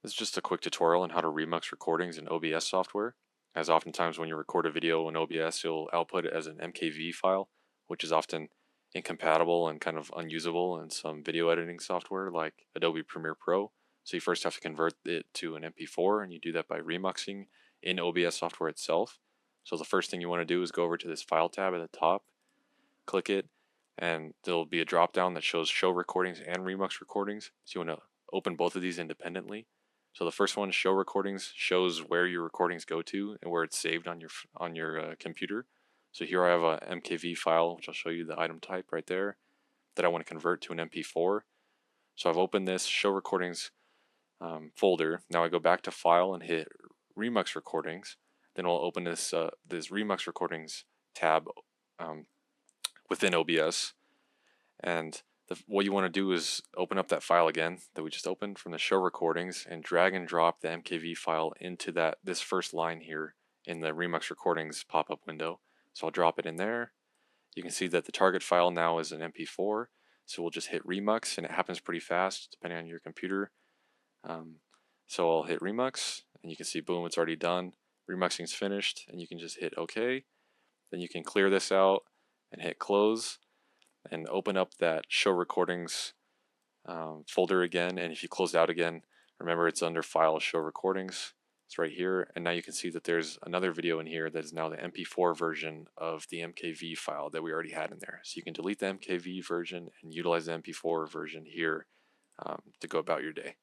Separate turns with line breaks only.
This is just a quick tutorial on how to remux recordings in OBS software, as oftentimes when you record a video in OBS, you'll output it as an MKV file, which is often incompatible and kind of unusable in some video editing software like Adobe Premiere Pro. So you first have to convert it to an MP4, and you do that by remuxing in OBS software itself. So the first thing you want to do is go over to this File tab at the top, click it, and there'll be a drop down that shows Show Recordings and Remux Recordings. So you want to open both of these independently. So the first one, Show Recordings, shows where your recordings go to and where it's saved on your computer. So here I have a MKV file, which I'll show you the item type right there, that I want to convert to an MP4. So I've opened this Show Recordings folder. Now I go back to File and hit Remux Recordings. Then we'll open this Remux Recordings tab within OBS, and what you want to do is open up that file again that we just opened from the Show Recordings and drag and drop the MKV file into this first line here in the Remux Recordings pop-up window. So I'll drop it in there. You can see that the target file now is an MP4, so we'll just hit Remux, and it happens pretty fast depending on your computer. So I'll hit Remux, and you can see, boom, it's already done. Remuxing's finished, and you can just hit OK. Then you can clear this out and hit Close, and open up that Show Recordings folder again. And if you close out again, remember it's under File, Show Recordings. It's right here, and now you can see that there's another video in here that is now the MP4 version of the MKV file that we already had in there. So you can delete the MKV version and utilize the MP4 version here to go about your day.